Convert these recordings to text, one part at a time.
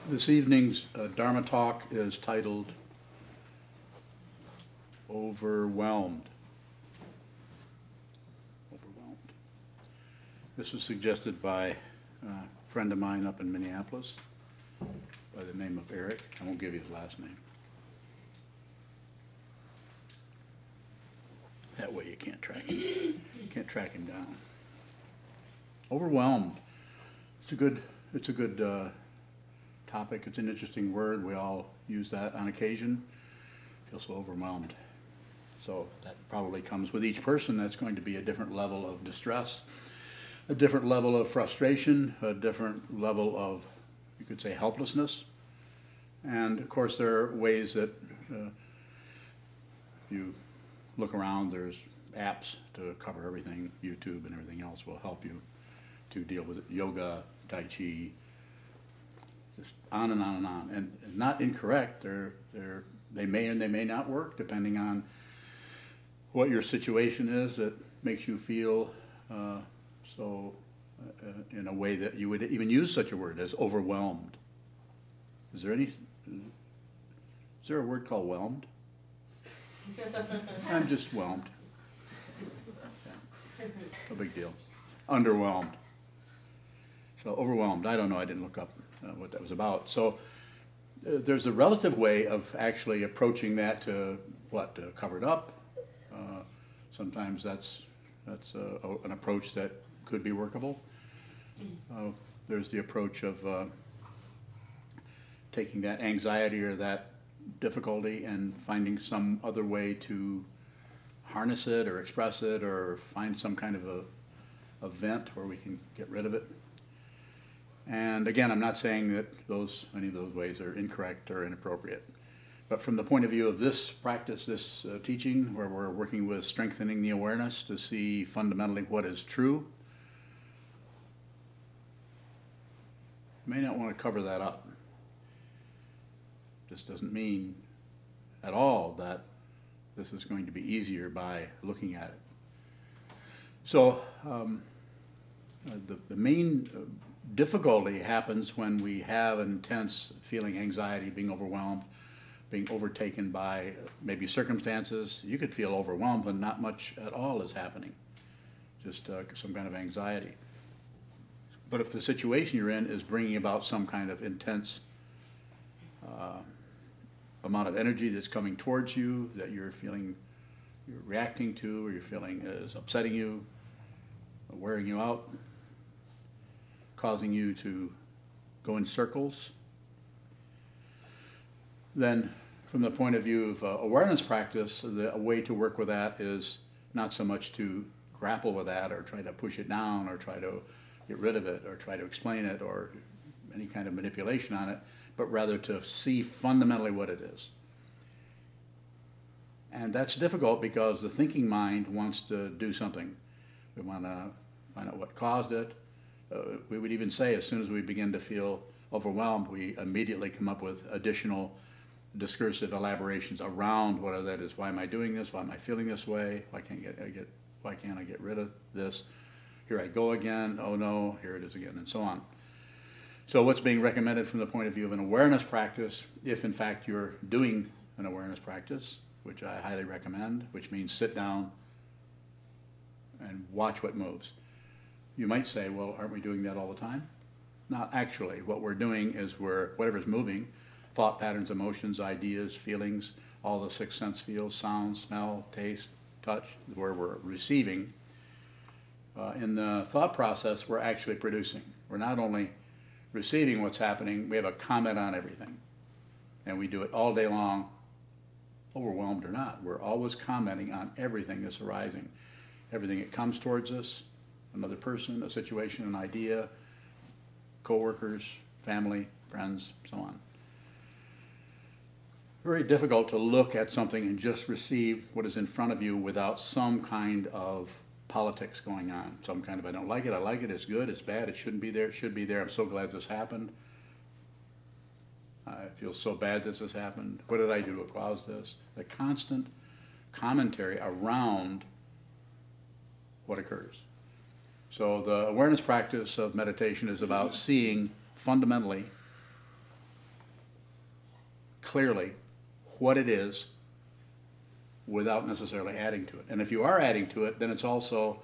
This evening's Dharma talk is titled Overwhelmed. Overwhelmed. This was suggested by a friend of mine up in Minneapolis by the name of Eric. I won't give you his last name. That way you can't track him. You can't track him down. Overwhelmed. It's a good topic. It's an interesting word. We all use that on occasion. Feel so overwhelmed. So that probably comes with each person. That's going to be a different level of distress, a different level of frustration, a different level of, you could say, helplessness. And of course, there are ways that if you look around, there's apps to cover everything. YouTube and everything else will help you to deal with it. Yoga, Tai Chi, just on and on and on. And not incorrect. They may and they may not work depending on what your situation is that makes you feel in a way that you would even use such a word as overwhelmed. Is there a word called whelmed? I'm just whelmed. Yeah. No big deal. Underwhelmed. So overwhelmed. I don't know. I didn't look up what that was about. So there's a relative way of actually approaching that to cover it up. Sometimes that's an approach that could be workable. There's the approach of taking that anxiety or that difficulty and finding some other way to harness it or express it or find some kind of a vent where we can get rid of it. And again, I'm not saying that any of those ways are incorrect or inappropriate. But from the point of view of this practice, this teaching, where we're working with strengthening the awareness to see fundamentally what is true, you may not want to cover that up. This doesn't mean at all that this is going to be easier by looking at it. So the main difficulty happens when we have an intense feeling, anxiety, being overwhelmed, being overtaken by maybe circumstances. You could feel overwhelmed when not much at all is happening, just some kind of anxiety. But if the situation you're in is bringing about some kind of intense amount of energy that's coming towards you, that you're reacting to, or you're feeling is upsetting you, wearing you out, causing you to go in circles, then from the point of view of awareness practice, a way to work with that is not so much to grapple with that or try to push it down or try to get rid of it or try to explain it or any kind of manipulation on it, but rather to see fundamentally what it is. And that's difficult because the thinking mind wants to do something. We want to find out what caused it. We would even say as soon as we begin to feel overwhelmed, we immediately come up with additional discursive elaborations around what that is. Why am I doing this? Why am I feeling this way? Why can't I get rid of this? Here I go again. Oh no, here it is again, and so on. So what's being recommended from the point of view of an awareness practice, if in fact you're doing an awareness practice, which I highly recommend, which means sit down and watch what moves. You might say, well, aren't we doing that all the time? Not actually. What we're doing is whatever's moving, thought patterns, emotions, ideas, feelings, all the six sense feels, sound, smell, taste, touch, where we're receiving. In the thought process, we're actually producing. We're not only receiving what's happening, we have a comment on everything. And we do it all day long, overwhelmed or not. We're always commenting on everything that's arising. Everything that comes towards us, another person, a situation, an idea, coworkers, family, friends, so on. Very difficult to look at something and just receive what is in front of you without some kind of politics going on. Some kind of, I don't like it, I like it, it's good, it's bad, it shouldn't be there, it should be there, I'm so glad this happened. I feel so bad this has happened. What did I do to cause this? The constant commentary around what occurs. So the awareness practice of meditation is about seeing fundamentally clearly what it is without necessarily adding to it. And if you are adding to it, then it's also,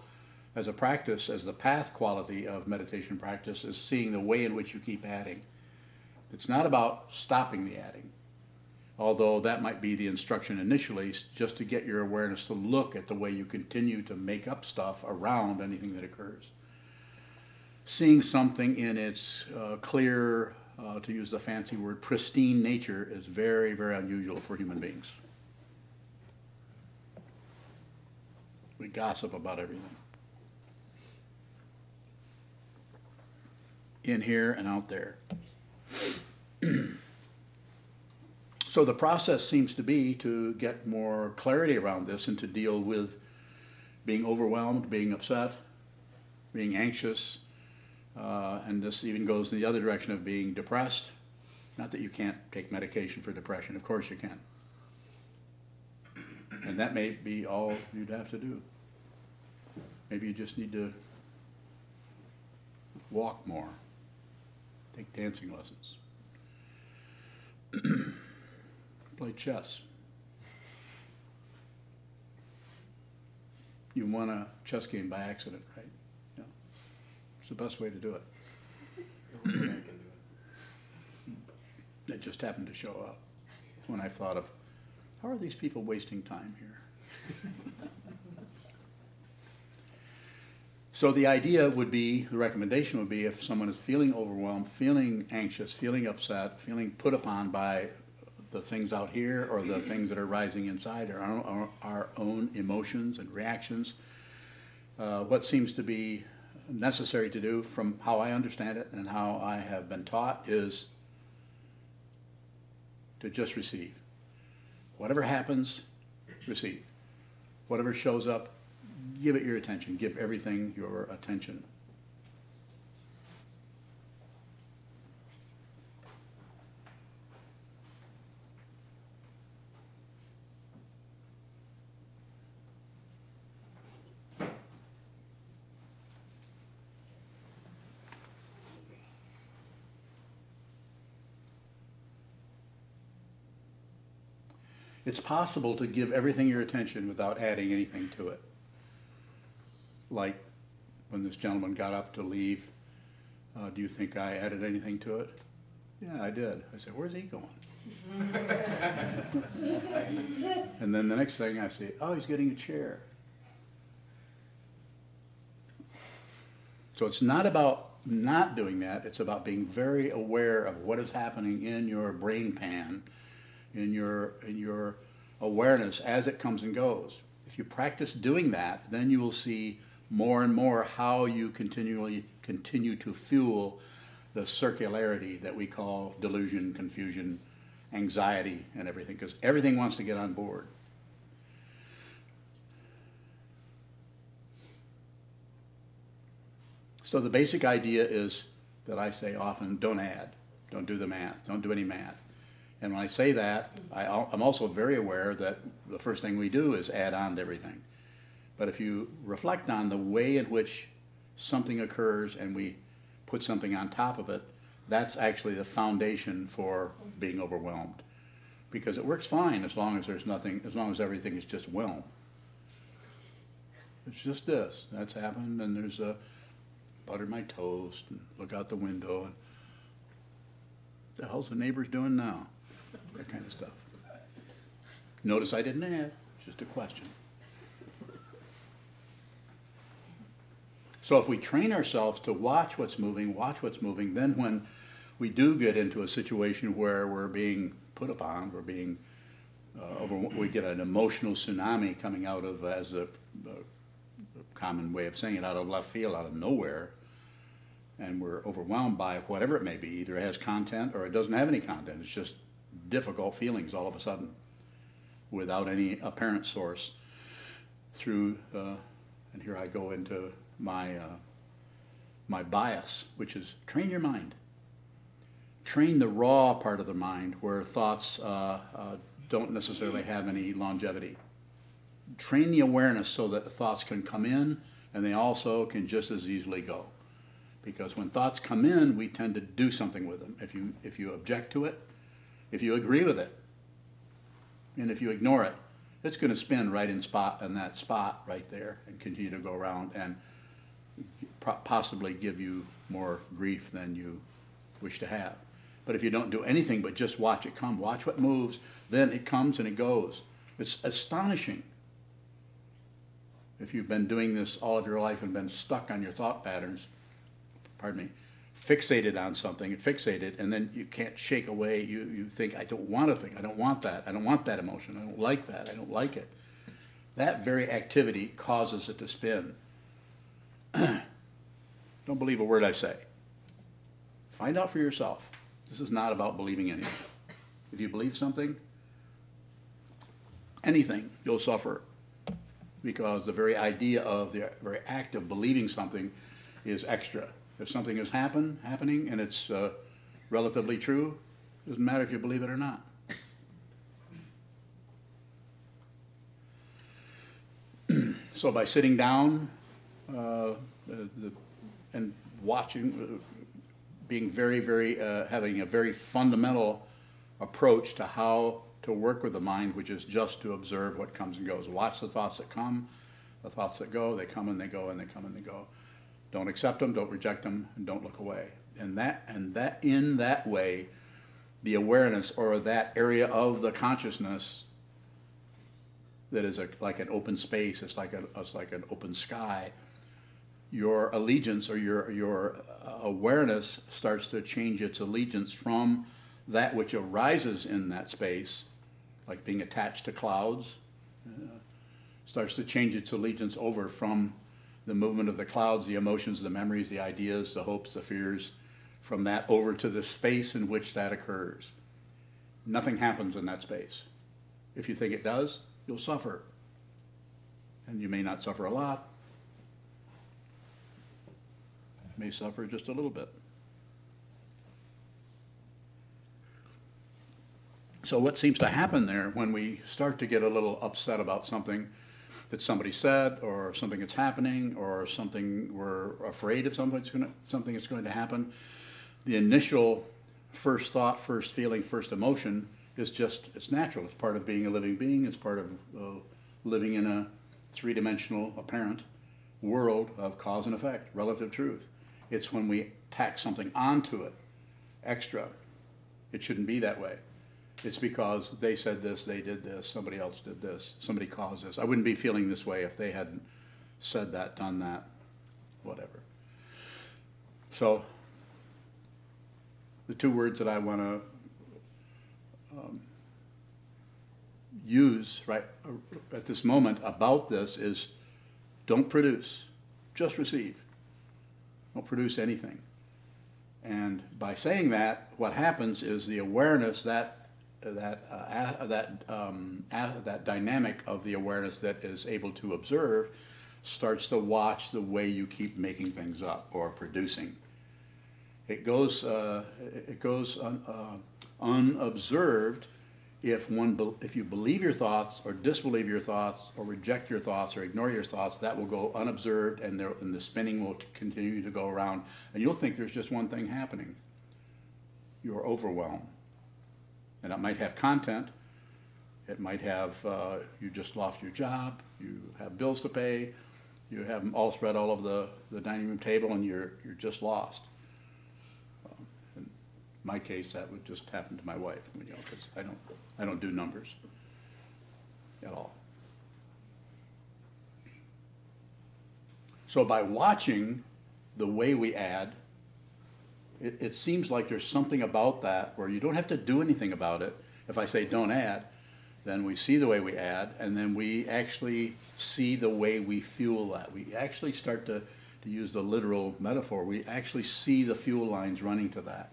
as a practice, as the path quality of meditation practice, is seeing the way in which you keep adding. It's not about stopping the adding, although that might be the instruction initially, just to get your awareness to look at the way you continue to make up stuff around anything that occurs. Seeing something in its clear, to use the fancy word, pristine nature is very, very unusual for human beings. We gossip about everything. In here and out there. So the process seems to be to get more clarity around this and to deal with being overwhelmed, being upset, being anxious, and this even goes in the other direction of being depressed. Not that you can't take medication for depression, of course you can. And that may be all you'd have to do. Maybe you just need to walk more, take dancing lessons, play chess. You won a chess game by accident, right? Yeah. It's the best way to do it. It just happened to show up when I thought of, how are these people wasting time here? So the idea would be, the recommendation would be, if someone is feeling overwhelmed, feeling anxious, feeling upset, feeling put upon by the things out here or the things that are rising inside, our own emotions and reactions, what seems to be necessary to do, from how I understand it and how I have been taught, is to just receive. Whatever happens, receive. Whatever shows up, give it your attention. Give everything your attention. It's possible to give everything your attention without adding anything to it. Like when this gentleman got up to leave, do you think I added anything to it? Yeah, I did. I said, where's he going? And then the next thing I say, oh, he's getting a chair. So it's not about not doing that. It's about being very aware of what is happening in your brain pan, in your awareness as it comes and goes. If you practice doing that, then you will see more and more how you continue to fuel the circularity that we call delusion, confusion, anxiety, and everything, because everything wants to get on board. So the basic idea is that I say often, don't add, don't do the math, don't do any math. And when I say that, I'm also very aware that the first thing we do is add on to everything. But if you reflect on the way in which something occurs and we put something on top of it, that's actually the foundation for being overwhelmed. Because it works fine as long as there's nothing, as long as everything is just well. It's just this, that's happened, and there's a buttered my toast, and look out the window, and what the hell's the neighbors doing now? That kind of stuff. Notice I didn't add, just a question. So if we train ourselves to watch what's moving, then when we do get into a situation where we're being put upon, we're being we get an emotional tsunami coming out of, as a common way of saying it, out of left field, out of nowhere, and we're overwhelmed by whatever it may be. Either it has content or it doesn't have any content. It's just difficult feelings all of a sudden without any apparent source through, and here I go into my bias, which is train your mind. Train the raw part of the mind where thoughts don't necessarily have any longevity. Train the awareness so that the thoughts can come in and they also can just as easily go. Because when thoughts come in, we tend to do something with them. If you object to it, if you agree with it, And if you ignore it, it's going to spin right in that spot right there and continue to go around and possibly give you more grief than you wish to have. But if you don't do anything but just watch it come, watch what moves, then it comes and it goes. It's astonishing. If you've been doing this all of your life and been stuck on your thought patterns, fixated on something, and then you can't shake away, you think, I don't want to think, I don't want that emotion, I don't like that, I don't like it. That very activity causes it to spin. Don't believe a word I say. Find out for yourself. This is not about believing anything. If you believe something, anything, you'll suffer. Because the very idea of the very act of believing something is extra. If something is happening and it's relatively true, it doesn't matter if you believe it or not. So by sitting down and watching, being very, having a very fundamental approach to how to work with the mind, which is just to observe what comes and goes. Watch the thoughts that come, the thoughts that go, they come and they go and they come and they go. Don't accept them, don't reject them, and don't look away. And in that way, the awareness or that area of the consciousness that is like an open space, it's like an open sky, your allegiance or your awareness starts to change its allegiance from that which arises in that space, like being attached to clouds, starts to change its allegiance over from the movement of the clouds, the emotions, the memories, the ideas, the hopes, the fears, from that over to the space in which that occurs. Nothing happens in that space. If you think it does, you'll suffer. And you may not suffer a lot. You may suffer just a little bit. So what seems to happen there when we start to get a little upset about something that somebody said, or something that's happening, or something we're afraid of something that's going to happen, the initial first thought, first feeling, first emotion is it's natural. It's part of being a living being. It's part of living in a three-dimensional, apparent world of cause and effect, relative truth. It's when we tack something onto it, extra. It shouldn't be that way. It's because they said this, they did this, somebody else did this, somebody caused this. I wouldn't be feeling this way if they hadn't said that, done that, whatever. So the two words that I want to use right at this moment about this is don't produce, just receive. Don't produce anything. And by saying that, what happens is the awareness that dynamic of the awareness that is able to observe starts to watch the way you keep making things up or producing. It goes unobserved if you believe your thoughts or disbelieve your thoughts or reject your thoughts or ignore your thoughts. That will go unobserved, and the spinning will continue to go around, and you'll think there's just one thing happening. You're overwhelmed. And it might have content. It might have, you just lost your job, you have bills to pay, you have them all spread all over the dining room table, and you're just lost. In my case, that would just happen to my wife, because I don't do numbers at all. So by watching the way we add, it seems like there's something about that where you don't have to do anything about it. If I say don't add, then we see the way we add, and then we actually see the way we fuel that. We actually start to use the literal metaphor, we actually see the fuel lines running to that.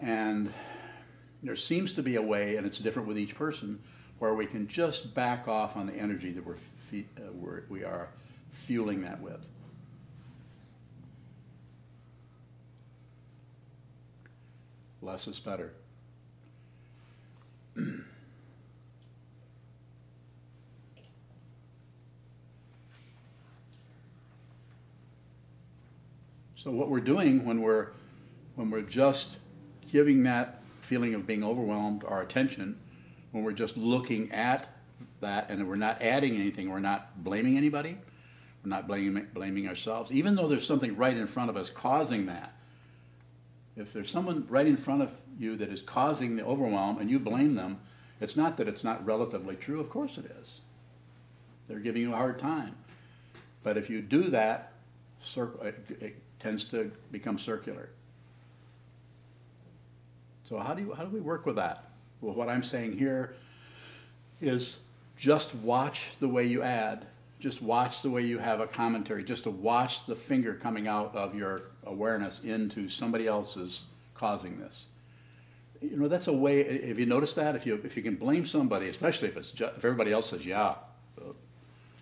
And there seems to be a way, and it's different with each person, where we can just back off on the energy that we are fueling that with. Less is better. So what we're doing when we're just giving that feeling of being overwhelmed our attention, when we're just looking at that and we're not adding anything, we're not blaming anybody, we're not blaming ourselves, even though there's something right in front of us causing that. If there's someone right in front of you that is causing the overwhelm and you blame them, it's not that it's not relatively true. Of course it is. They're giving you a hard time. But if you do that, it tends to become circular. So how do we work with that? Well, what I'm saying here is just watch the way you add. Just watch the way you have a commentary. Just to watch the finger coming out of your awareness into somebody else's causing this. You know, that's a way. Have you noticed that? If you can blame somebody, especially if everybody else says, yeah,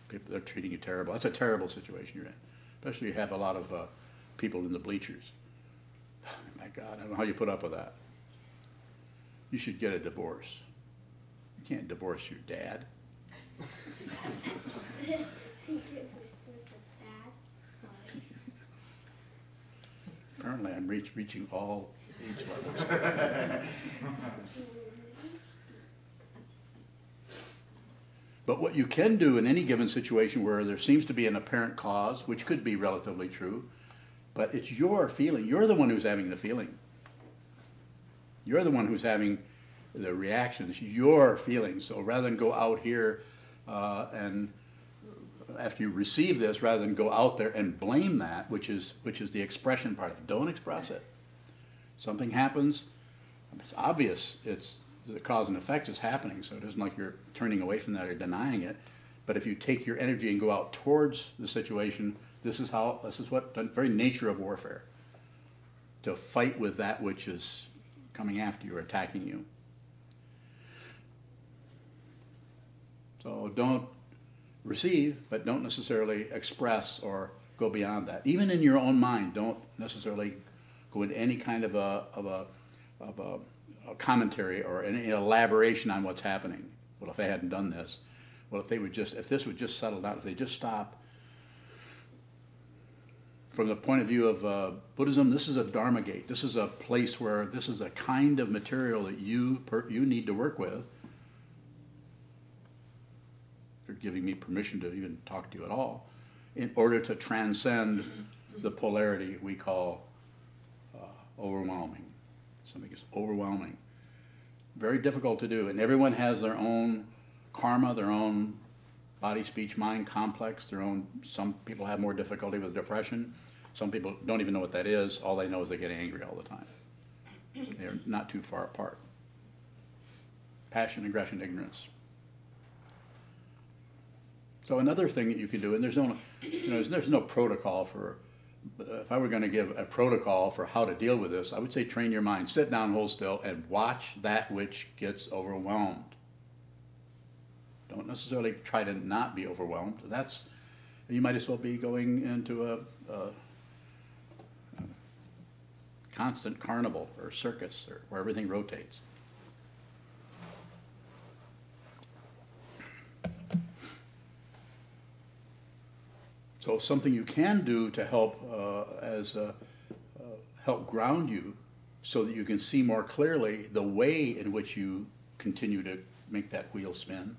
people, they're treating you terrible. That's a terrible situation you're in. Especially if you have a lot of people in the bleachers. Oh, my God, I don't know how you put up with that. You should get a divorce. You can't divorce your dad. Apparently I'm reaching all age levels. But what you can do in any given situation where there seems to be an apparent cause, which could be relatively true, but it's your feeling. You're the one who's having the feeling. You're the one who's having the reactions, your feelings. So rather than go out here and after you receive this, rather than go out there and blame that, which is the expression part of it, don't express it. Something happens, it's obvious, it's the cause and effect is happening, so it isn't like you're turning away from that or denying it. But if you take your energy and go out towards the situation, this is what the very nature of warfare, to fight with that which is coming after you or attacking you. So don't receive, but don't necessarily express or go beyond that. Even in your own mind, don't necessarily go into any kind of a commentary or any elaboration on what's happening. Well, if they hadn't done this, well, if this would just settle down, if they just stop. From the point of view of Buddhism, this is a Dharma gate. This is a place where this is a kind of material that you need to work with. You're giving me permission to even talk to you at all, in order to transcend the polarity we call overwhelming. Something is overwhelming. Very difficult to do, and everyone has their own karma, their own body, speech, mind complex, some people have more difficulty with depression. Some people don't even know what that is. All they know is they get angry all the time. They're not too far apart. Passion, aggression, ignorance. So another thing that you can do, and there's no protocol for, if I were going to give a protocol for how to deal with this, I would say train your mind. Sit down, hold still, and watch that which gets overwhelmed. Don't necessarily try to not be overwhelmed. You might as well be going into a constant carnival or circus or where everything rotates. So something you can do to help help ground you so that you can see more clearly the way in which you continue to make that wheel spin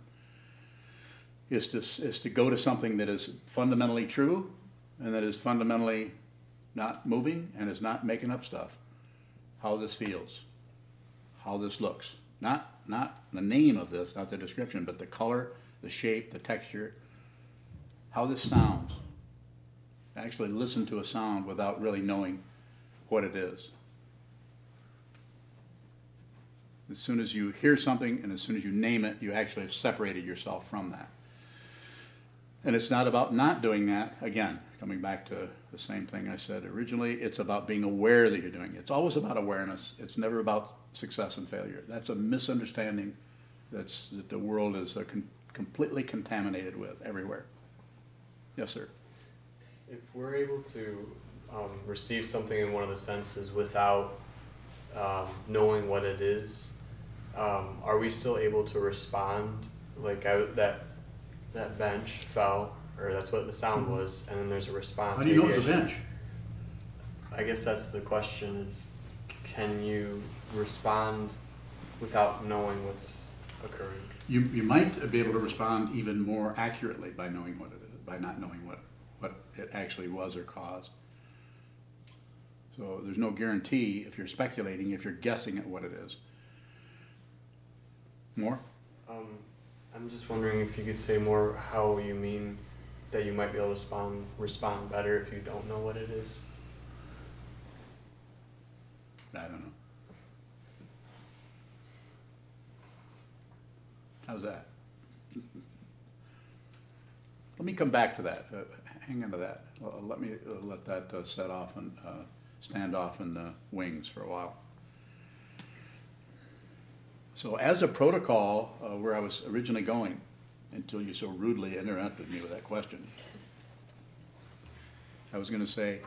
is to go to something that is fundamentally true and that is fundamentally not moving and is not making up stuff. How this feels, how this looks. Not the name of this, not the description, but the color, the shape, the texture, how this sounds. Actually listen to a sound without really knowing what it is. As soon as you hear something and as soon as you name it, you actually have separated yourself from that. And it's not about not doing that. Again, coming back to the same thing I said originally, it's about being aware that you're doing it. It's always about awareness. It's never about success and failure. That's a misunderstanding that the world is completely contaminated with everywhere. Yes, sir. If we're able to receive something in one of the senses without knowing what it is, are we still able to respond? Like that bench fell, or that's what the sound was, and then there's a response. How do you know it's a bench? I guess that's the question, is can you respond without knowing what's occurring. You might be able to respond even more accurately by knowing what it is, by not knowing what it actually was or caused. So there's no guarantee if you're speculating, if you're guessing at what it is. More? I'm just wondering if you could say more how you mean that you might be able to respond better if you don't know what it is. I don't know. How's that? Let me come back to that. Hang on to that. Let me let that set off and stand off in the wings for a while. So as a protocol, where I was originally going, until you so rudely interrupted me with that question, I was going to say,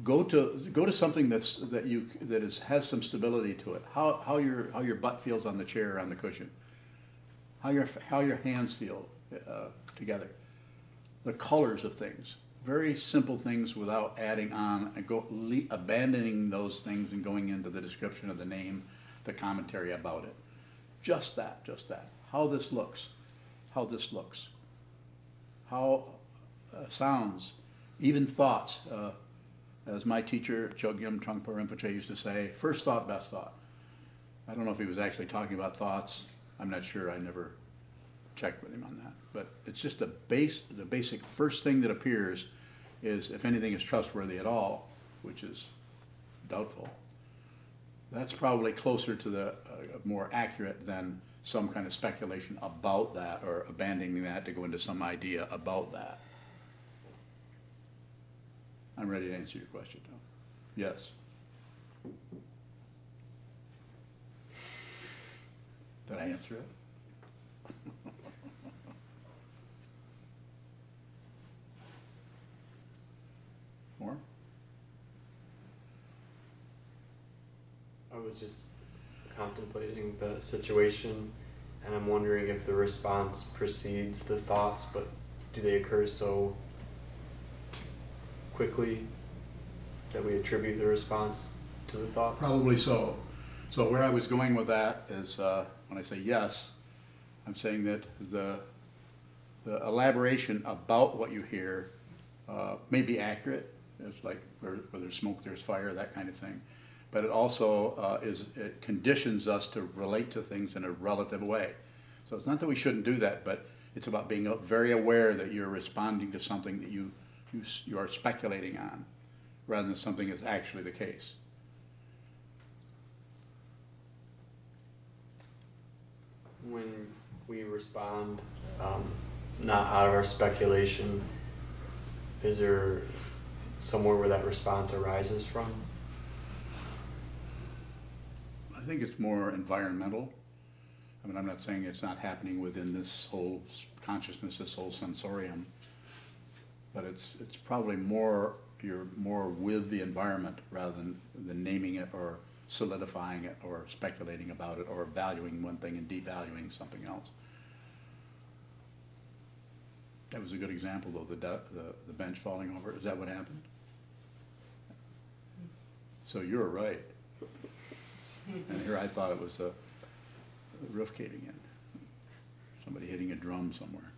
go to something that has some stability to it. How your butt feels on the chair or on the cushion. How your hands feel together. The colors of things. Very simple things without adding on and abandoning those things and going into the description of the name, the commentary about it. Just that. How this looks. How sounds, even thoughts. As my teacher, Chogyam Trungpa Rinpoche, used to say, first thought, best thought. I don't know if he was actually talking about thoughts. I'm not sure. I never checked with him on that. But it's just the basic first thing that appears is, if anything is trustworthy at all, which is doubtful. That's probably closer to the more accurate than some kind of speculation about that or abandoning that to go into some idea about that. I'm ready to answer your question, Tom. Yes. Did I answer it? More? I was just contemplating the situation, and I'm wondering if the response precedes the thoughts, but do they occur so quickly that we attribute the response to the thoughts? Probably so. So where I was going with that is, when I say yes, I'm saying that the elaboration about what you hear may be accurate. It's like where there's smoke, there's fire, that kind of thing. But it also it conditions us to relate to things in a relative way. So it's not that we shouldn't do that, but it's about being very aware that you're responding to something that you are speculating on, rather than something that's actually the case. When we respond, not out of our speculation, is there somewhere where that response arises from? I think it's more environmental. I mean, I'm not saying it's not happening within this whole consciousness, this whole sensorium, but it's probably more, you're more with the environment rather than naming it or solidifying it or speculating about it or valuing one thing and devaluing something else. That was a good example, though, the bench falling over. Is that what happened? So you're right. And here I thought it was a roof caving in. Somebody hitting a drum somewhere.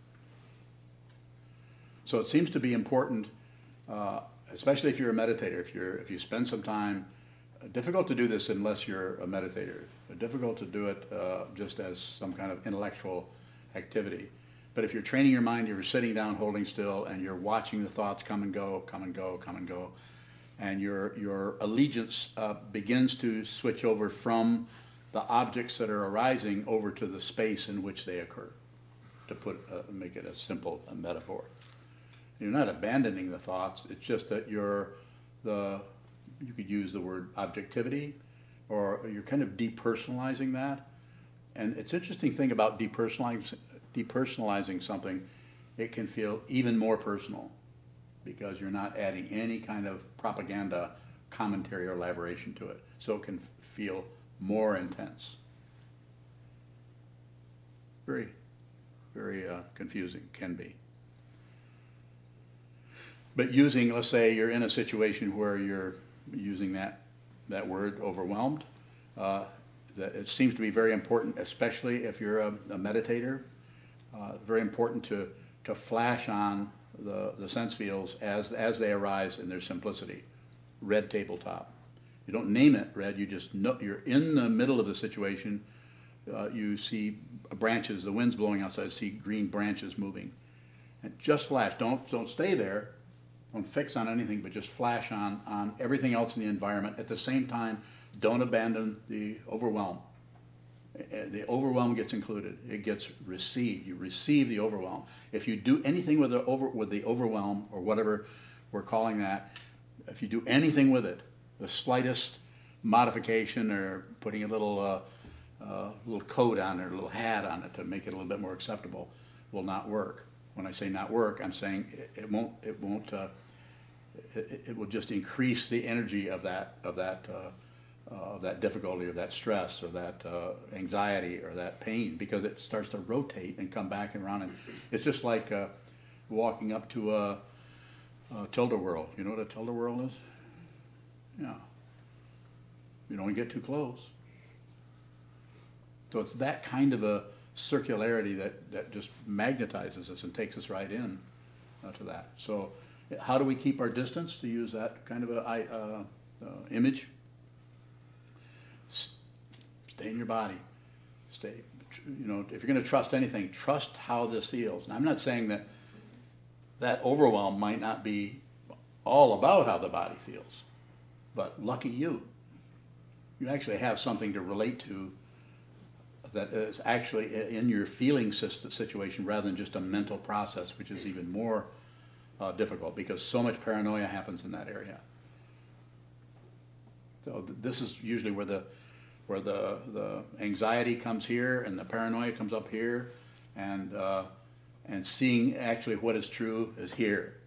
So it seems to be important, especially if you're a meditator, if you spend some time. Difficult to do this unless you're a meditator. Difficult to do it just as some kind of intellectual activity. But if you're training your mind, you're sitting down, holding still, and you're watching the thoughts come and go, and your allegiance begins to switch over from the objects that are arising over to the space in which they occur, to make it a simple metaphor. You're not abandoning the thoughts, it's just that you could use the word objectivity, or you're kind of depersonalizing that. And it's an interesting thing about depersonalizing something, it can feel even more personal because you're not adding any kind of propaganda, commentary, or elaboration to it. So it can feel more intense. Very, very confusing, can be. But using, let's say you're in a situation where you're using that word, overwhelmed, that it seems to be very important, especially if you're a meditator, very important to flash on the sense fields as they arise in their simplicity. Red tabletop. You don't name it red, you just know you're in the middle of the situation. You see branches, the wind's blowing outside, see green branches moving. And just flash, don't stay there, don't fix on anything, but just flash on everything else in the environment. At the same time, don't abandon the overwhelm. The overwhelm gets included. It gets received. You receive the overwhelm. If you do anything with the overwhelm, or whatever we're calling that, if you do anything with it, the slightest modification or putting a little coat on it, a little hat on it to make it a little bit more acceptable, will not work. When I say not work, I'm saying it will just increase the energy of that difficulty or that stress or that anxiety or that pain, because it starts to rotate and come back and around. And it's just like walking up to a tilt-a-whirl. You know what a tilt-a-whirl is? Yeah. You don't get too close. So it's that kind of a circularity that just magnetizes us and takes us right in to that. So how do we keep our distance, to use that kind of a image? Stay in your body. Stay, if you're going to trust anything, trust how this feels. And I'm not saying that overwhelm might not be all about how the body feels, but lucky you. You actually have something to relate to that is actually in your feeling situation, rather than just a mental process, which is even more difficult, because so much paranoia happens in that area. So this is usually where the anxiety comes here and the paranoia comes up here, and seeing actually what is true is here.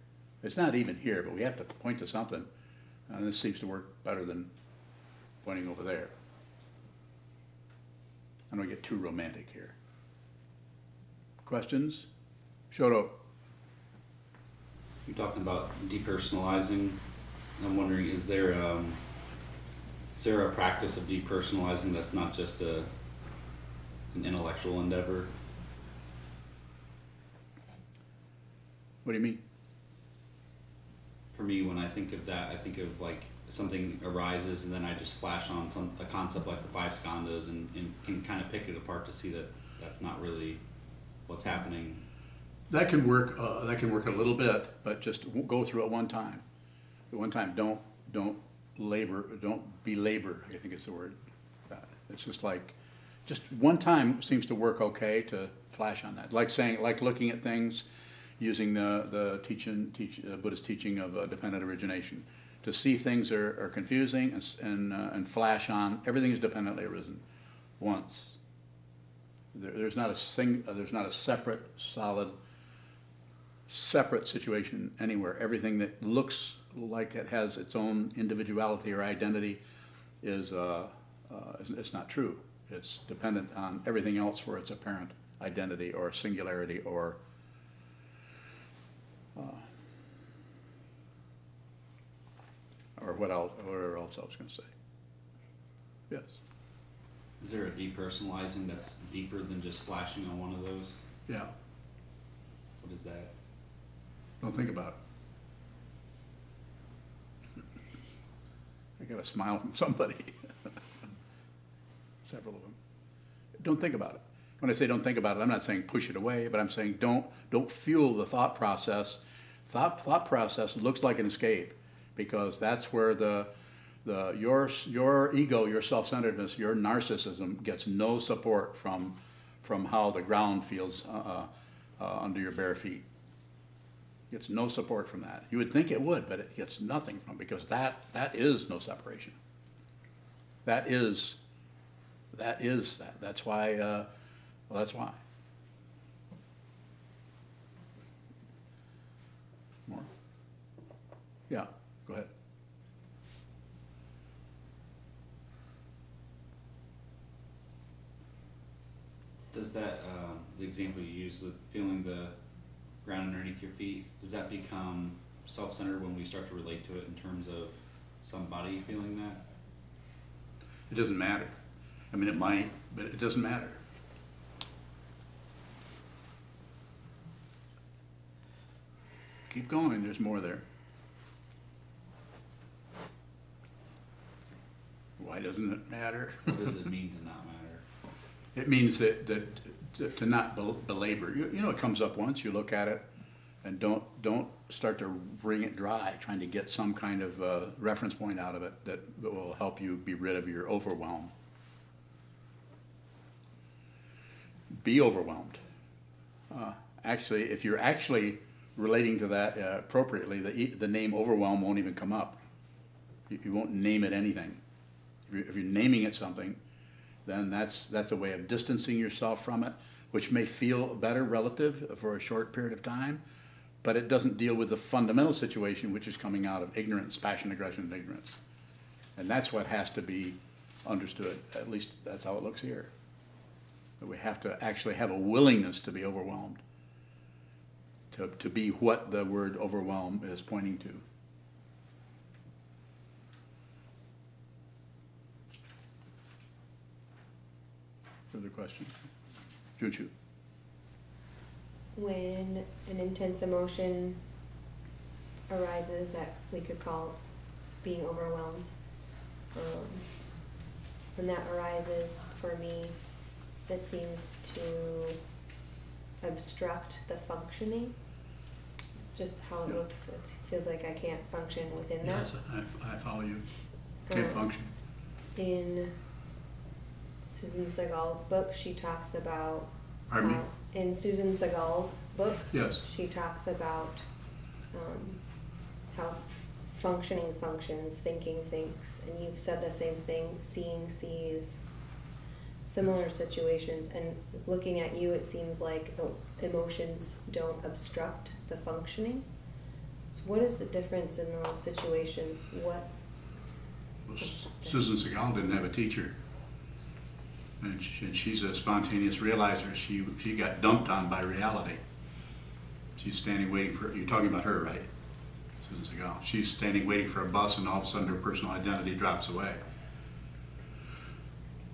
It's not even here, but we have to point to something, and this seems to work better than pointing over there. I don't get too romantic here. Questions? Shoto. You're talking about depersonalizing. I'm wondering, is there a practice of depersonalizing that's not just an intellectual endeavor? What do you mean? For me, when I think of that, I think of like something arises and then I just flash on a concept like the five skandhas and can kind of pick it apart to see that that's not really what's happening. That can work. That can work a little bit, but just go through it one time. At one time, don't belabor. I think it's the word. It's just one time seems to work okay to flash on that. Like looking at things using the Buddhist teaching of dependent origination. To see things are confusing and flash on, everything is dependently arisen once. There's not a separate, solid, separate situation anywhere. Everything that looks like it has its own individuality or identity is it's not true. It's dependent on everything else for its apparent identity or singularity or whatever else I was going to say. Yes. Is there a depersonalizing that's deeper than just flashing on one of those? Yeah. What is that? Don't think about it. I got a smile from somebody. Several of them. Don't think about it. When I say don't think about it, I'm not saying push it away, but I'm saying don't fuel the thought process. Thought process looks like an escape, because that's where your ego, your self-centeredness, your narcissism gets no support from how the ground feels under your bare feet. It gets no support from that. You would think it would, but it gets nothing from, because that is no separation. That is that. That's why. That's why. More? Yeah. Go ahead. Does that, the example you used with feeling the ground underneath your feet, does that become self-centered when we start to relate to it in terms of somebody feeling that? It doesn't matter. I mean, it might, but it doesn't matter. Keep going, there's more there. Why doesn't it matter? What does it mean to not matter? It means that to not belabor. You know, it comes up once, you look at it, and don't start to wring it dry, trying to get some kind of reference point out of it that will help you be rid of your overwhelm. Be overwhelmed. Actually, if you're actually relating to that appropriately, the name overwhelm won't even come up. You won't name it anything. If you're naming it something, then that's a way of distancing yourself from it, which may feel better relative for a short period of time, but it doesn't deal with the fundamental situation, which is coming out of ignorance, passion, aggression, and ignorance. And that's what has to be understood. At least that's how it looks here. That we have to actually have a willingness to be overwhelmed, to be what the word overwhelm is pointing to. Further questions? Juju. When an intense emotion arises that we could call being overwhelmed, when that arises for me, that seems to obstruct the functioning. Just how it looks, it feels like I can't function within that. Yes, I follow you. Can't function. In Susan Segal's book, she talks about Pardon me? in Susan Segal's book, Yes. she talks about how functioning functions, thinking thinks, and you've said the same thing, seeing sees, similar situations, and looking at you, it seems like emotions don't obstruct the functioning. So what is the difference in those situations? What? Well, Susan Segal didn't have a teacher. And she's a spontaneous realizer. She got dumped on by reality. She's standing waiting for, you're talking about her, right? Susan Segal. She's standing waiting for a bus, and all of a sudden her personal identity drops away.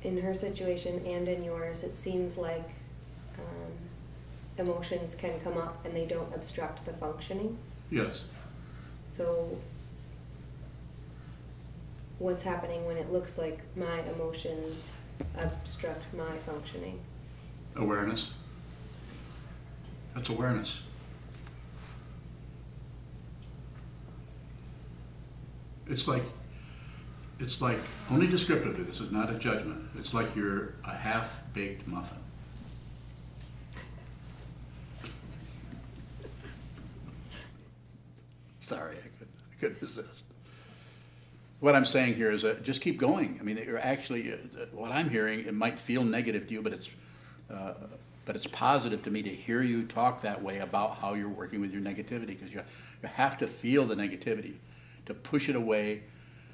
In her situation and in yours, it seems like emotions can come up and they don't obstruct the functioning. Yes. So what's happening when it looks like my emotions obstruct my functioning? Awareness. That's awareness. It's like only descriptively, this is not a judgment. It's like you're a half-baked muffin. Sorry, I couldn't resist. What I'm saying here is just keep going. I mean, you're actually, what I'm hearing, it might feel negative to you, but it's positive to me to hear you talk that way about how you're working with your negativity, because you have to feel the negativity to push it away.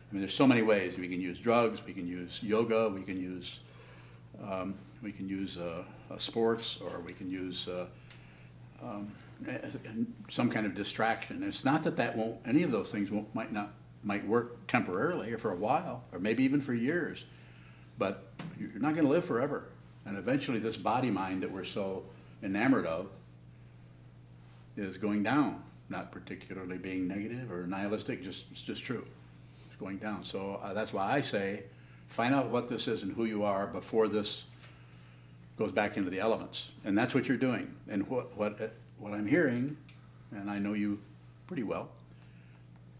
I mean, there's so many ways. We can use drugs, we can use yoga, we can use sports, or we can use some kind of distraction. It's not that won't, any of those things might work temporarily or for a while, or maybe even for years, but you're not going to live forever. And eventually this body mind that we're so enamored of is going down, not particularly being negative or nihilistic, it's just true. It's going down. So that's why I say, find out what this is and who you are before this goes back into the elements. And that's what you're doing. And what I'm hearing, and I know you pretty well,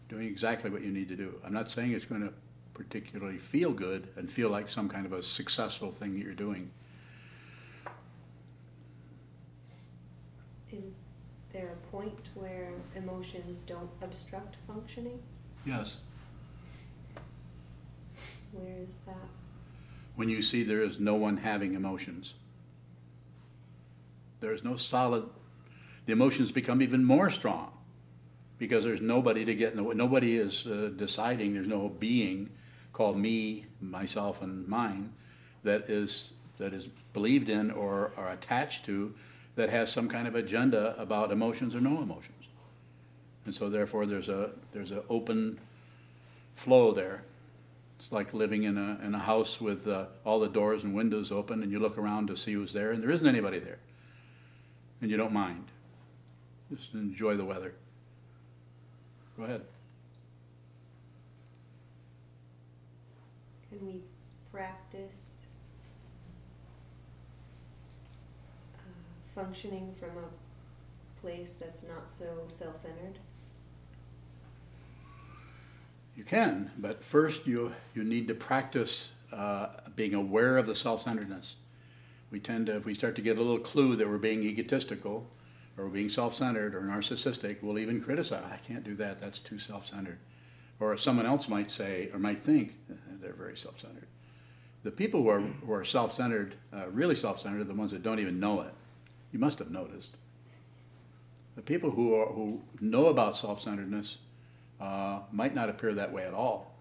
doing exactly what you need to do. I'm not saying it's going to particularly feel good and feel like some kind of a successful thing that you're doing. Is there a point where emotions don't obstruct functioning? Yes. Where is that? When you see there is no one having emotions. There is no solid, the emotions become even more strong because there's nobody to get, nobody is deciding, there's no being called me, myself, and mine that is believed in or attached to, that has some kind of agenda about emotions or no emotions. And so therefore there's a open flow there. It's like living in a house with all the doors and windows open, and you look around to see who's there, and there isn't anybody there. And you don't mind. Just enjoy the weather. Go ahead. Can we practice functioning from a place that's not so self-centered? You can, but first you need to practice being aware of the self-centeredness. We tend to, if we start to get a little clue that we're being egotistical, or we're being self-centered or narcissistic, we'll even criticize. I can't do that, that's too self-centered. Or someone else might say, or might think, they're very self-centered. The people who are self-centered, really self-centered, are the ones that don't even know it. You must have noticed. The people who know about self-centeredness might not appear that way at all,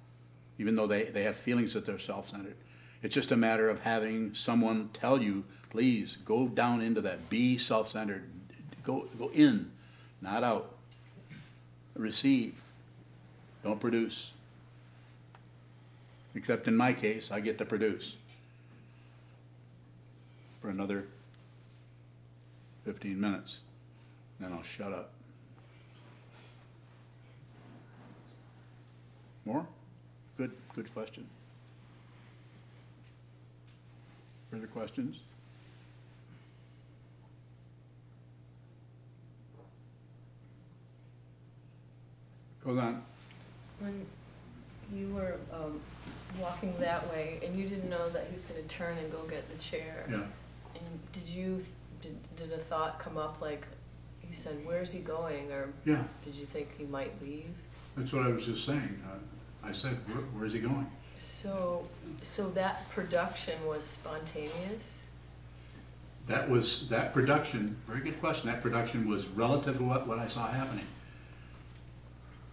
even though they have feelings that they're self-centered. It's just a matter of having someone tell you, please go down into that, be self-centered, go in, not out. Receive, don't produce. Except in my case, I get to produce for another 15 minutes, then I'll shut up. More? Good question. Further questions? Goes on. When you were walking that way and you didn't know that he was going to turn and go get the chair, Yeah. and did a thought come up like, you said, where's he going? Or Yeah. did you think he might leave? That's what I was just saying. I said, where's he going? So that production was spontaneous? That production, very good question, that production was relative to what I saw happening.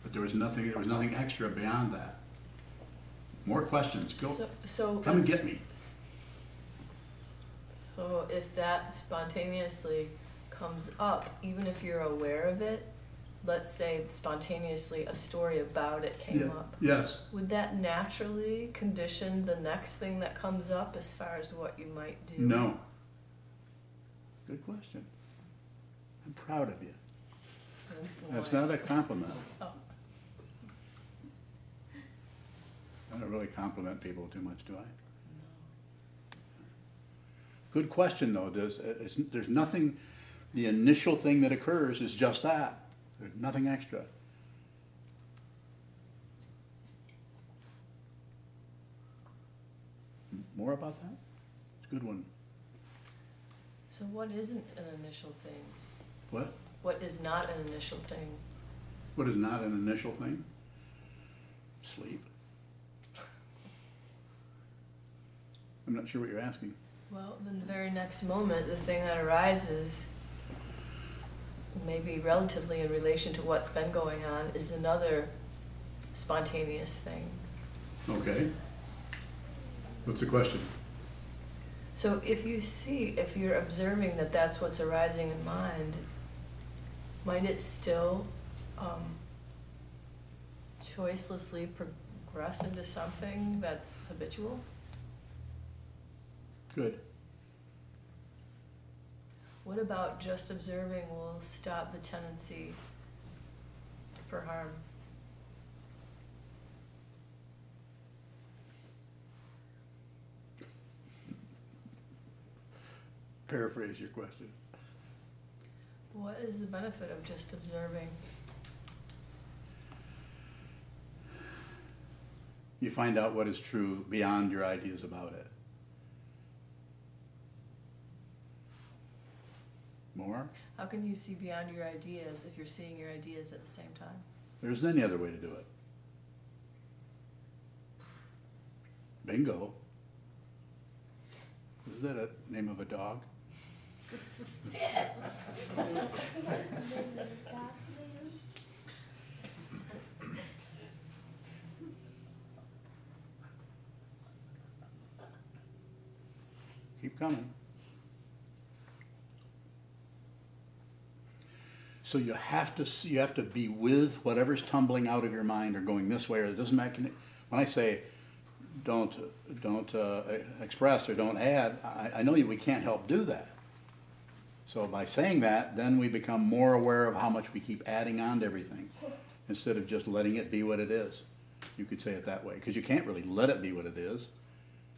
But there was nothing extra beyond that. More questions, go. So Come and get me. So if that spontaneously comes up, even if you're aware of it, let's say spontaneously a story about it came up. Yes. Would that naturally condition the next thing that comes up as far as what you might do? No. Good question. I'm proud of you. That's not a compliment. Oh. I don't really compliment people too much, do I? Good question, though. There's nothing, the initial thing that occurs is just that. There's nothing extra. More about that? It's a good one. So what isn't an initial thing? What? What is not an initial thing? What is not an initial thing? Sleep. I'm not sure what you're asking. Well, the very next moment, the thing that arises, maybe relatively in relation to what's been going on, is another spontaneous thing. Okay. What's the question? So if you're observing that that's what's arising in mind, might it still choicelessly progress into something that's habitual? Good. What about just observing will stop the tendency for harm? Paraphrase your question. What is the benefit of just observing? You find out what is true beyond your ideas about it. More? How can you see beyond your ideas if you're seeing your ideas at the same time? There isn't any other way to do it. Bingo. Is that a name of a dog? Keep coming. So you have to be with whatever's tumbling out of your mind or going this way, or it doesn't matter. When I say express or don't add, I know we can't help do that. So by saying that, then we become more aware of how much we keep adding on to everything, instead of just letting it be what it is. You could say it that way, because you can't really let it be what it is,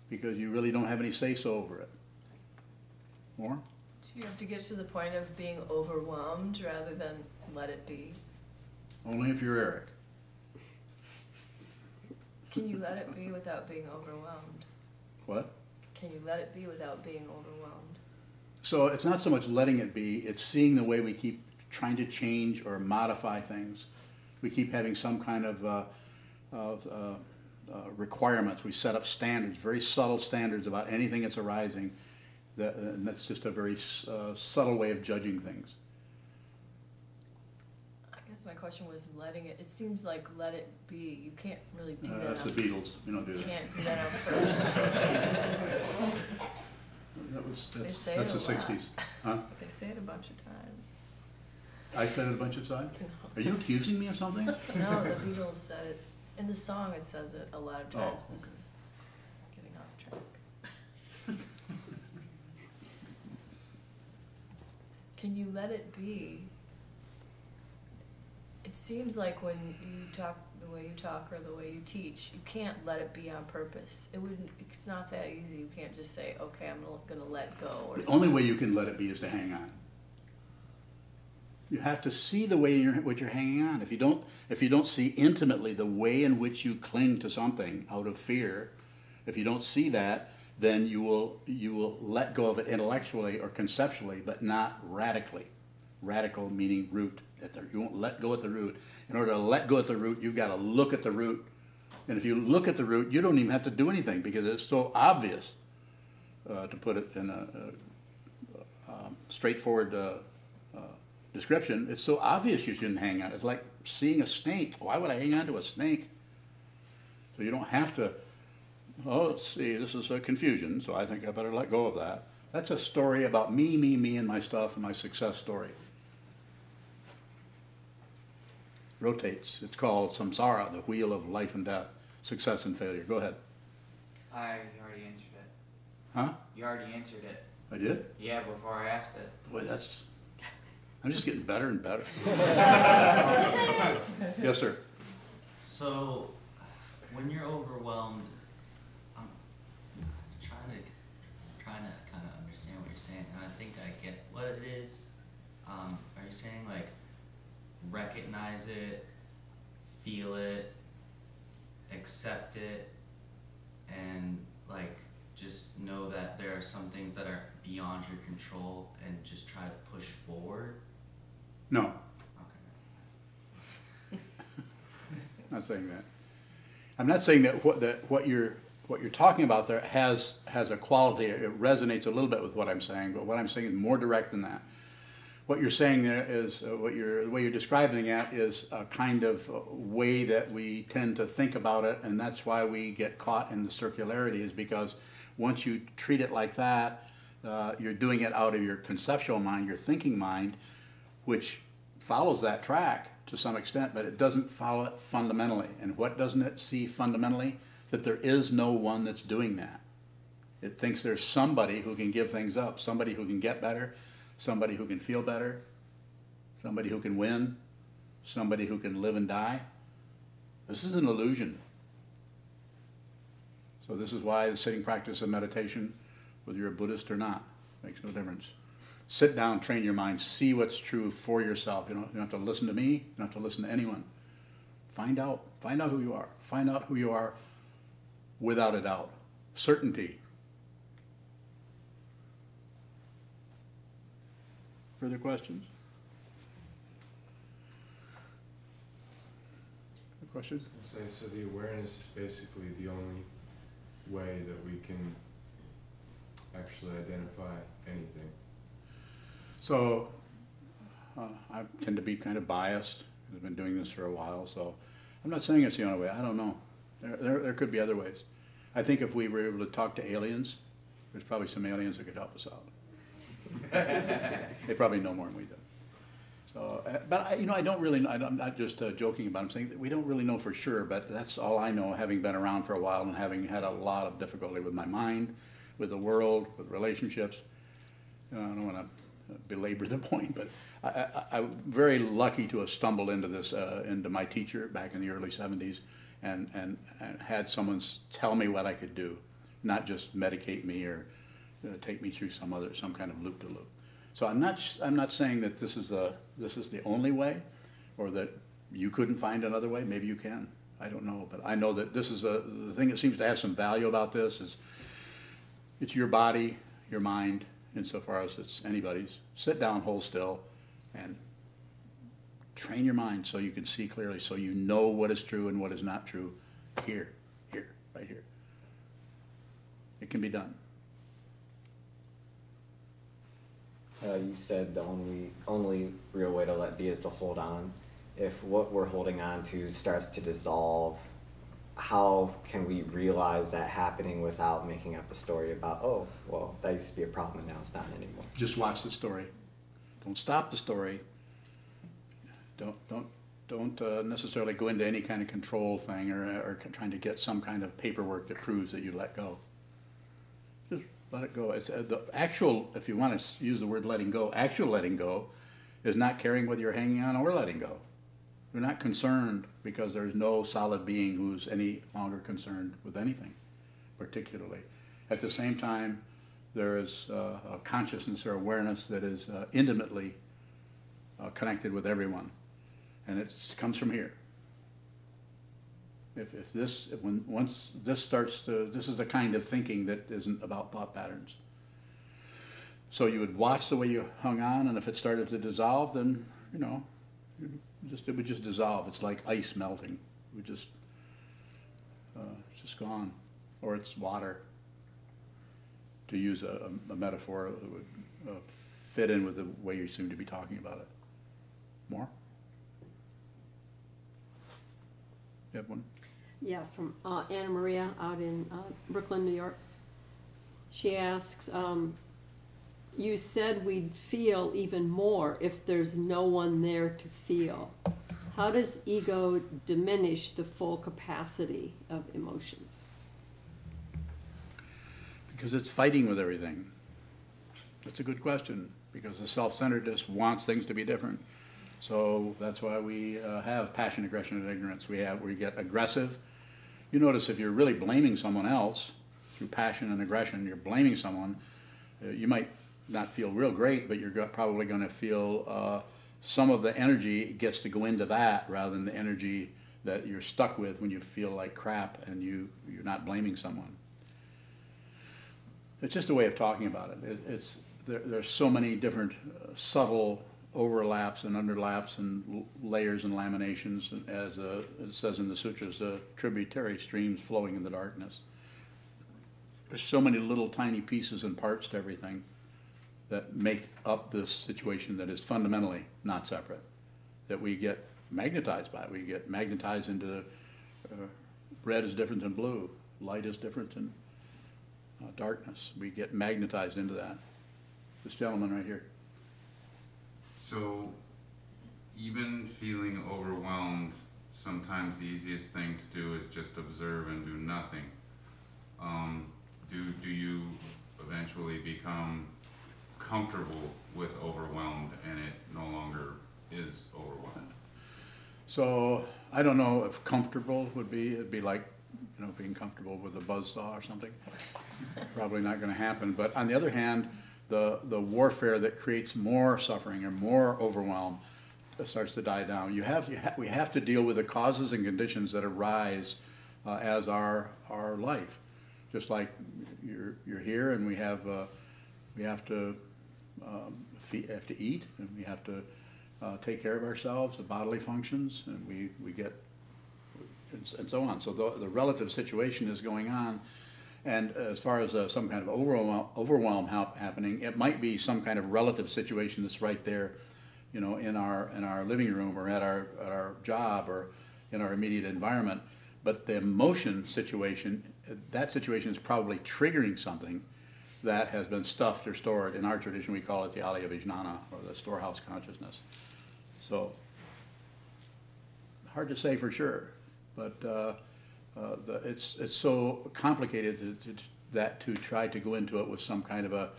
because you really don't have any say-so over it. More? Do you have to get to the point of being overwhelmed rather than let it be? Only if you're Eric. Can you let it be without being overwhelmed? What? Can you let it be without being overwhelmed? So it's not so much letting it be, it's seeing the way we keep trying to change or modify things. We keep having some kind of requirements. We set up standards, very subtle standards about anything that's arising. And that's just a very subtle way of judging things. I guess my question was letting it. It seems like let it be. You can't really do that. That's the Beatles. We don't do You that. can't do that on purpose. They say That's it the a lot. 60s. Huh? They say it a bunch of times. I said it a bunch of times? No. Are you accusing me of something? No, the Beatles said it. In the song it says it a lot of times. Oh, This okay. is getting off track. Can you let it be? It seems like when you talk the way you talk or the way you teach, you can't let it be on purpose. It's not that easy. You can't just say, okay, I'm gonna let go. Or The only way you can let it be is to hang on. You have to see the way what you're hanging on. If you don't see intimately the way in which you cling to something out of fear, if you don't see that, then you will let go of it intellectually or conceptually, but not radically. Radical meaning root. You won't let go at the root. In order to let go at the root, you've got to look at the root. And if you look at the root, you don't even have to do anything, because it's so obvious, to put it in a straightforward description. It's so obvious you shouldn't hang on. It's like seeing a snake. Why would I hang on to a snake? So you don't have to, oh, let's see, this is a confusion, so I think I better let go of that. That's a story about me, and my stuff, and my success story. Rotates. It's called samsara, the wheel of life and death, success and failure. Go ahead. You already answered it. Huh? You already answered it. I did? Yeah, before I asked it. Boy, I'm just getting better and better. Yes, sir. So, when you're overwhelmed, I'm trying to kind of understand what you're saying, and I think I get what it is. Are you saying like recognize it, feel it, accept it, and like just know that there are some things that are beyond your control, and just try to push forward? No, Okay. I'm not saying that. I'm not saying that what you're talking about there has a quality. It resonates a little bit with what I'm saying, but what I'm saying is more direct than that. What you're saying there is the way you're describing it is a kind of way that we tend to think about it, and that's why we get caught in the circularity, is because once you treat it like that, you're doing it out of your conceptual mind, your thinking mind, which follows that track to some extent, but it doesn't follow it fundamentally. And what doesn't it see fundamentally? That there is no one that's doing that. It thinks there's somebody who can give things up, somebody who can get better, somebody who can feel better, somebody who can win, somebody who can live and die. This is an illusion. So this is why the sitting practice of meditation, whether you're a Buddhist or not, makes no difference. Sit down, train your mind, see what's true for yourself. You don't have to listen to me, you don't have to listen to anyone. Find out who you are. Find out who you are without a doubt. Certainty. Further questions? Questions? So the awareness is basically the only way that we can actually identify anything. So I tend to be kind of biased. I've been doing this for a while, so I'm not saying it's the only way. I don't know. There could be other ways. I think if we were able to talk to aliens, there's probably some aliens that could help us out. They probably know more than we do. So, but I don't really, I'm not just joking about it, I'm saying that we don't really know for sure, but that's all I know, having been around for a while and having had a lot of difficulty with my mind, with the world, with relationships. I don't want to belabor the point, but I'm very lucky to have stumbled into this, into my teacher back in the early 70s and had someone tell me what I could do, not just medicate me or take me through some kind of loop-de-loop. So I'm not saying that this is the only way, or that you couldn't find another way. Maybe you can. I don't know, but I know that this is the thing that seems to have some value about this is it's your body, your mind, insofar as it's anybody's. Sit down, hold still, and train your mind so you can see clearly, so you know what is true and what is not true. Here, right here. It can be done. You said the only real way to let be is to hold on. If what we're holding on to starts to dissolve, how can we realize that happening without making up a story about, oh, well, that used to be a problem and now it's not anymore? Just watch the story. Don't stop the story. Don't necessarily go into any kind of control thing or trying to get some kind of paperwork that proves that you let go. Just let it go. It's the actual, if you want to use the word letting go, actual letting go is not caring whether you're hanging on or letting go. You're not concerned because there's no solid being who's any longer concerned with anything, particularly. At the same time, there is a consciousness or awareness that is intimately connected with everyone, and it comes from here. Once this starts to, this is the kind of thinking that isn't about thought patterns. So you would watch the way you hung on, and if it started to dissolve, then, it would just dissolve. It's like ice melting. It would just, it's just gone. Or it's water, to use a metaphor that would fit in with the way you seem to be talking about it. More? You have one? Yeah, from Anna Maria out in Brooklyn, New York. She asks, you said we'd feel even more if there's no one there to feel. How does ego diminish the full capacity of emotions? Because it's fighting with everything. That's a good question, because the self-centeredness wants things to be different. So that's why we have passion, aggression, and ignorance. We get aggressive. You notice if you're really blaming someone else through passion and aggression, you're blaming someone, you might not feel real great, but you're probably going to feel some of the energy gets to go into that rather than the energy that you're stuck with when you feel like crap and you're not blaming someone. It's just a way of talking about it. There's so many different subtle overlaps and underlaps and layers and laminations, as it says in the sutras, tributary streams flowing in the darkness. There's so many little tiny pieces and parts to everything that make up this situation that is fundamentally not separate, that we get magnetized by. We get magnetized into red is different than blue, light is different than darkness. We get magnetized into that. This gentleman right here. So, even feeling overwhelmed, sometimes the easiest thing to do is just observe and do nothing. Do you eventually become comfortable with overwhelmed and it no longer is overwhelmed? So, I don't know if comfortable would be, it'd be like, being comfortable with a buzzsaw or something. Probably not going to happen. But on the other hand, the warfare that creates more suffering or more overwhelm starts to die down. We have to deal with the causes and conditions that arise as our life. Just like you're here, and we have to eat, and we have to take care of ourselves, the bodily functions, and we get and so on. So the relative situation is going on. And as far as some kind of overwhelm happening, it might be some kind of relative situation that's right there, in our living room or at our job or in our immediate environment. But the emotion situation, that situation is probably triggering something that has been stuffed or stored. In our tradition, we call it the alaya vijnana, or the storehouse consciousness. So, hard to say for sure, but it's so complicated that to try to go into it with some kind of a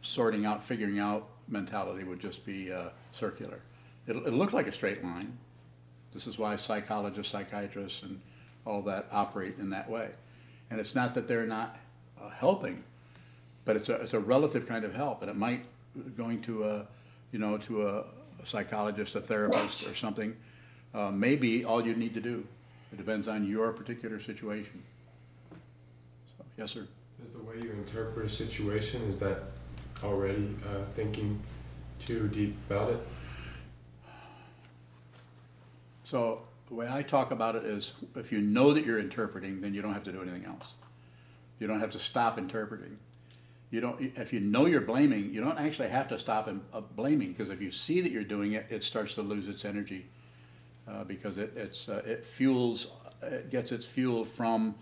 sorting out, figuring out mentality would just be circular. It'll look like a straight line. This is why psychologists, psychiatrists, and all that operate in that way. And it's not that they're not helping, but it's a relative kind of help. And it might, going to a psychologist, a therapist, or something, maybe all you need to do. It depends on your particular situation. So, yes, sir. Is the way you interpret a situation, is that already thinking too deep about it? So the way I talk about it is, if you know that you're interpreting, then you don't have to do anything else. You don't have to stop interpreting. You don't. If you know you're blaming, you don't actually have to stop blaming, because if you see that you're doing it, it starts to lose its energy, because it gets its fuel from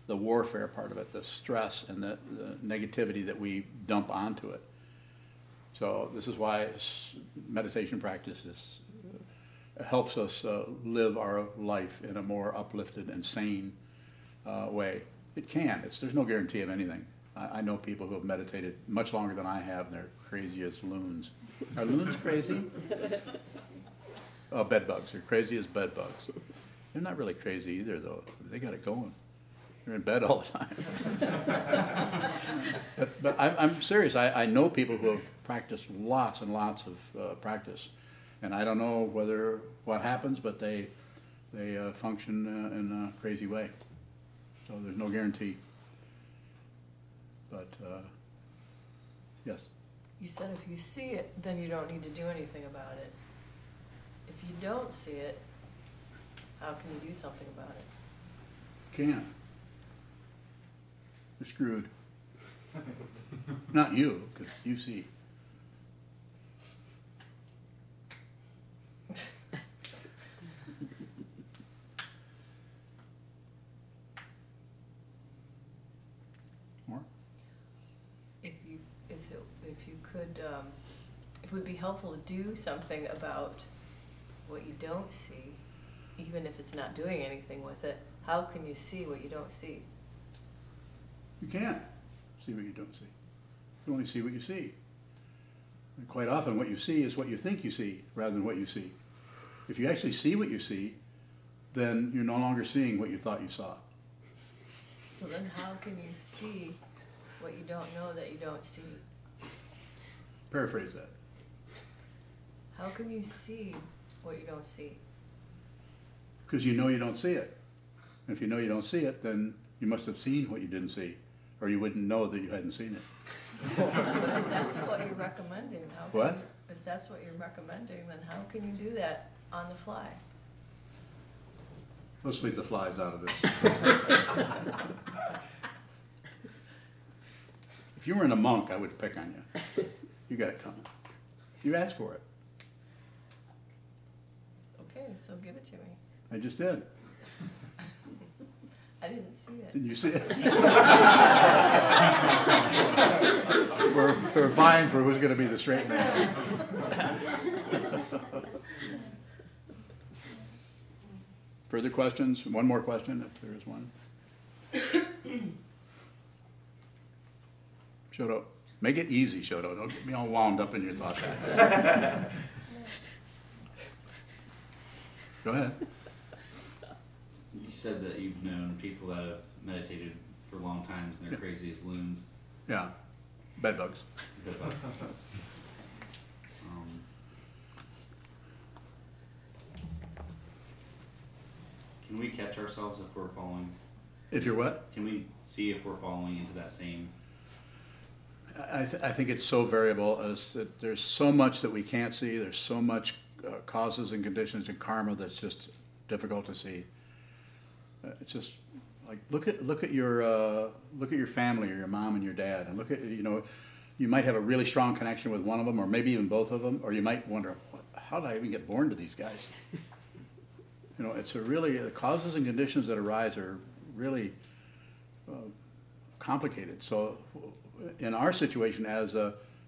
the warfare part of it, the stress and the negativity that we dump onto it. So this is why meditation practice helps us live our life in a more uplifted and sane way. It can. There's no guarantee of anything. I know people who have meditated much longer than I have, and they're crazy as loons. Are loons crazy? Oh, bed bugs. They're crazy as bed bugs. They're not really crazy either, though. They got it going. They're in bed all the time. but I'm serious. I know people who have practiced lots and lots of practice, and I don't know what happens, but they function in a crazy way. So there's no guarantee. But yes. You said if you see it, then you don't need to do anything about it. If you don't see it, how can you do something about it? Can't. You're screwed. Not you, because you see. More? If you could, if it would be helpful to do something about what you don't see, even if it's not doing anything with it, how can you see what you don't see? You can't see what you don't see. You only see what you see. And quite often what you see is what you think you see rather than what you see. If you actually see what you see, then you're no longer seeing what you thought you saw. So then how can you see what you don't know that you don't see? Paraphrase that. How can you see what you don't see? Because you know you don't see it. If you know you don't see it, then you must have seen what you didn't see, or you wouldn't know that you hadn't seen it. But if that's what you're recommending, how can What? if that's what you're recommending, then how can you do that on the fly? Let's leave the flies out of this. If you weren't a monk, I would pick on you. You got it coming. You asked for it. Okay, so give it to me. I just did. I didn't see it. Didn't you see it? we're vying for who's going to be the straight man. Further questions? One more question, if there is one. Shoto, make it easy, Shoto. Don't get me all wound up in your thought pattern. Go ahead. You said that you've known people that have meditated for long times and they're crazy as loons. Yeah, bed bugs. Can we catch ourselves if we're falling? If you're what? Can we see if we're falling into that same? I think it's so variable, as that there's so much that we can't see. There's so much causes and conditions and karma that's just difficult to see. It's just like look at your family, or your mom and your dad, and look at, you might have a really strong connection with one of them, or maybe even both of them, or you might wonder, how did I even get born to these guys? It's the causes and conditions that arise are really complicated. So in our situation as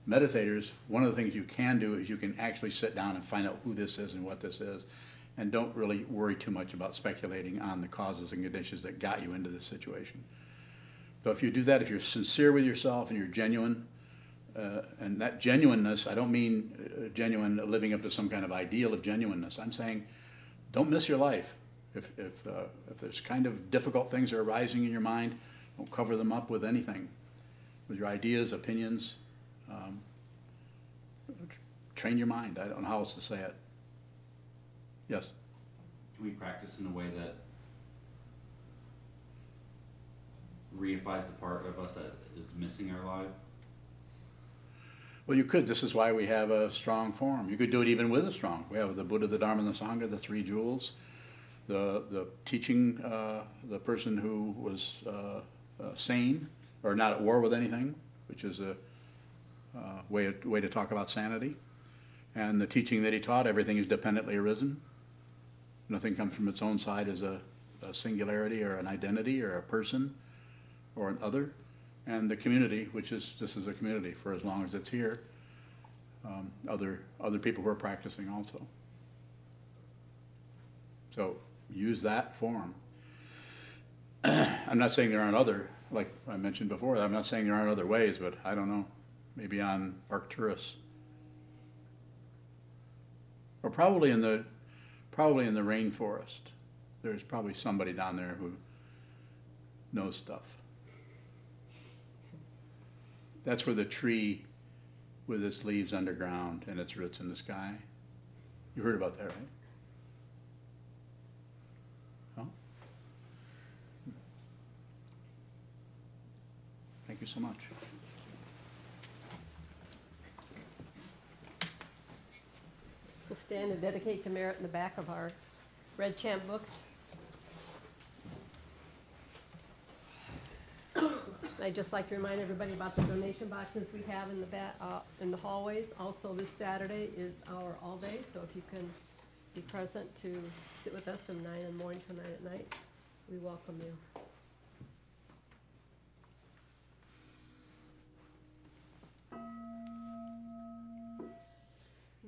meditators, one of the things you can do is you can actually sit down and find out who this is and what this is, and don't really worry too much about speculating on the causes and conditions that got you into this situation. So if you do that, if you're sincere with yourself and you're genuine, and that genuineness, I don't mean genuine living up to some kind of ideal of genuineness. I'm saying don't miss your life. If there's kind of difficult things that are arising in your mind, don't cover them up with anything, with your ideas, opinions. Train your mind. I don't know how else to say it. Yes? Can we practice in a way that reifies the part of us that is missing our life? Well, you could. This is why we have a strong form. You could do it even with a strong. We have the Buddha, the Dharma, and the Sangha, the three jewels. The teaching, the person who was sane or not at war with anything, which is a way to talk about sanity. And the teaching that he taught, everything is dependently arisen. Nothing comes from its own side as a singularity or an identity or a person or an other. And the community, which is, this is a community for as long as it's here, other people who are practicing also. So use that form. I'm not saying there aren't other, like I mentioned before, I'm not saying there aren't other ways, but I don't know, maybe on Arcturus. Or probably in the rainforest. There's probably somebody down there who knows stuff. That's where the tree with its leaves underground and its roots in the sky. You heard about that, right? No? Thank you so much. We'll stand and dedicate to merit in the back of our red chant books. I'd just like to remind everybody about the donation boxes we have in the in the hallways. Also, this Saturday is our all day, so if you can be present to sit with us from 9 in the morning to 9 at night, we welcome you.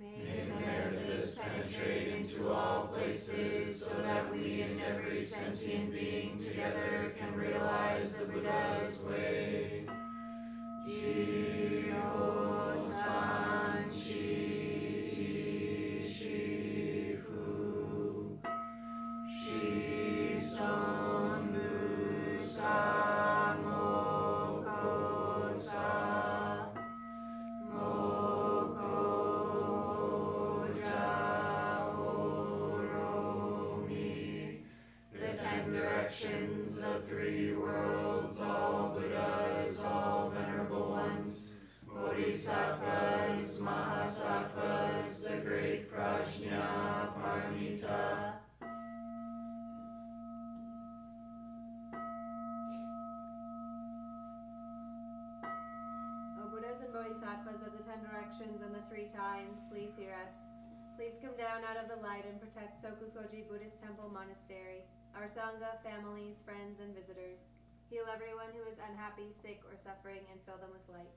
May the merit of this penetrate into all places, so that we and every sentient being together can realize the Buddha's way. Jio san shi shifu shi son bu sa moko sa moko ja-oro-mi. The 10 directions, the 3 worlds, all Buddhas, all venerable ones, Bodhisattvas, Mahasattvas, the great Prajna Paramita. O Buddhas and Bodhisattvas of the 10 directions and the 3 times, please hear us. Please come down out of the light and protect Sokukoji Buddhist Temple Monastery, our Sangha, families, friends, and visitors. Heal everyone who is unhappy, sick, or suffering, and fill them with light.